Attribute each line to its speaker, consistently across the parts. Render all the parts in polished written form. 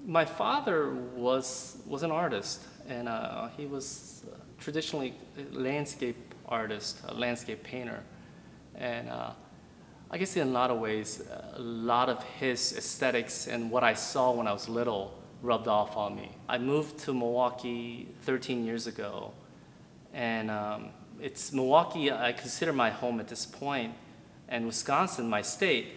Speaker 1: My father was an artist, and he was traditionally a landscape artist, a landscape painter, and I guess in a lot of ways, a lot of his aesthetics and what I saw when I was little rubbed off on me. I moved to Milwaukee 13 years ago, and it's Milwaukee I consider my home at this point, and Wisconsin my state.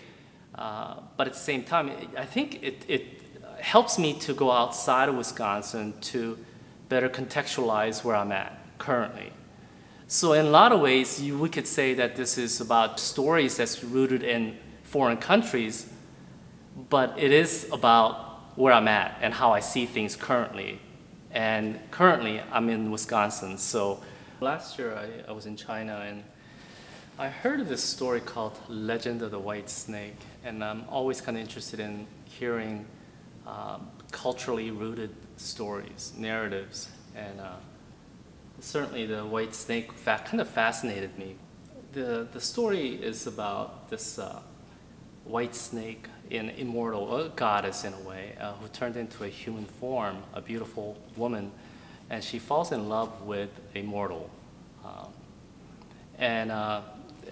Speaker 1: But at the same time, I think it helps me to go outside of Wisconsin to better contextualize where I'm at currently. So in a lot of ways, we could say that this is about stories that's rooted in foreign countries, but it is about where I'm at and how I see things currently. And currently, I'm in Wisconsin. So last year, I was in China, and I heard of this story called Legend of the White Snake. And I'm always kind of interested in hearing culturally rooted stories, narratives. And certainly the white snake kind of fascinated me. The story is about this white snake, an immortal, a goddess in a way, who turned into a human form, a beautiful woman, and she falls in love with a mortal.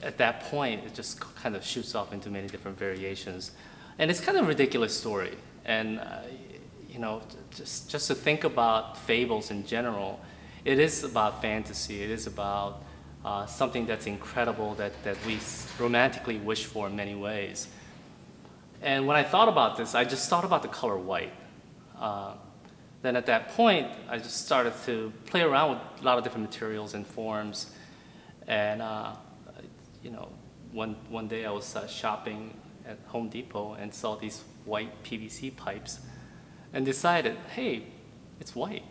Speaker 1: At that point, it just kind of shoots off into many different variations. And it's kind of a ridiculous story. And you know, just to think about fables in general, it is about fantasy. It is about something that's incredible that we romantically wish for in many ways. And when I thought about this, I just thought about the color white. Then at that point, I just started to play around with a lot of different materials and forms. And you know, one day I was shopping at Home Depot and saw these white PVC pipes and decided, hey, it's white.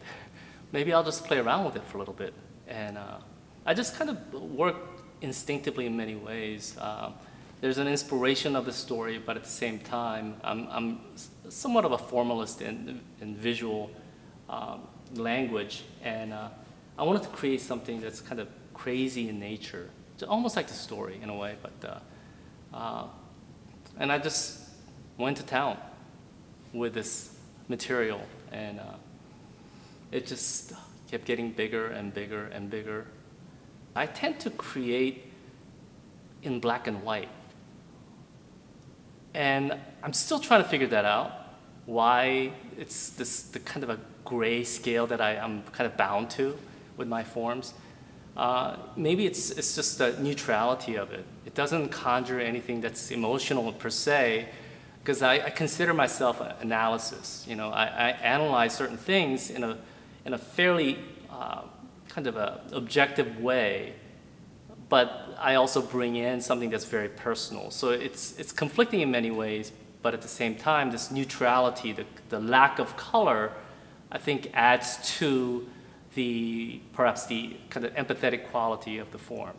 Speaker 1: Maybe I'll just play around with it for a little bit. And I just kind of work instinctively in many ways. There's an inspiration of the story, but at the same time, I'm somewhat of a formalist in visual language. And I wanted to create something that's kind of crazy in nature, almost like the story in a way. But and I just went to town with this material, and it just kept getting bigger and bigger and bigger. I tend to create in black and white. And I'm still trying to figure that out, why it's the kind of a gray scale that I'm kind of bound to with my forms. Maybe it's just the neutrality of it. It doesn't conjure anything that's emotional per se, because I consider myself an analysis. You know, I analyze certain things in a fairly kind of a objective way, but I also bring in something that's very personal. So it's conflicting in many ways, but at the same time, this neutrality, the lack of color, I think adds to perhaps the kind of empathetic quality of the form.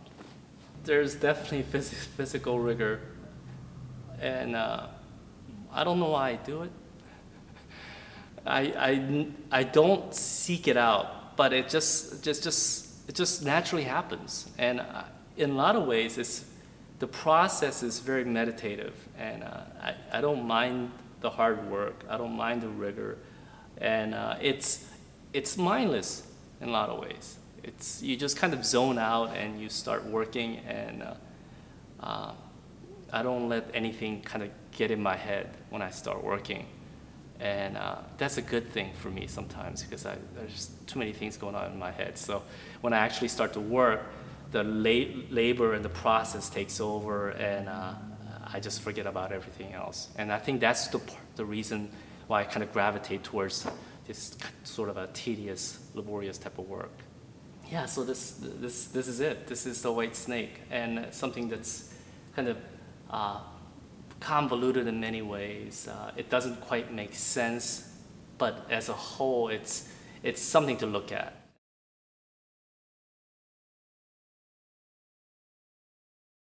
Speaker 1: There's definitely physical rigor, and I don't know why I do it. I don't seek it out, but it just naturally happens. And in a lot of ways, the process is very meditative, and I don't mind the hard work. I don't mind the rigor, and it's mindless in a lot of ways. You just kind of zone out and you start working, and I don't let anything kind of get in my head when I start working. And that's a good thing for me sometimes, because there's just too many things going on in my head. So when I actually start to work, the labor and the process takes over, and I just forget about everything else. And I think that's the reason why I kind of gravitate towards this sort of a tedious, laborious type of work. Yeah, so this is it. This is the white snake, and something that's kind of convoluted in many ways. It doesn't quite make sense, but as a whole, it's something to look at.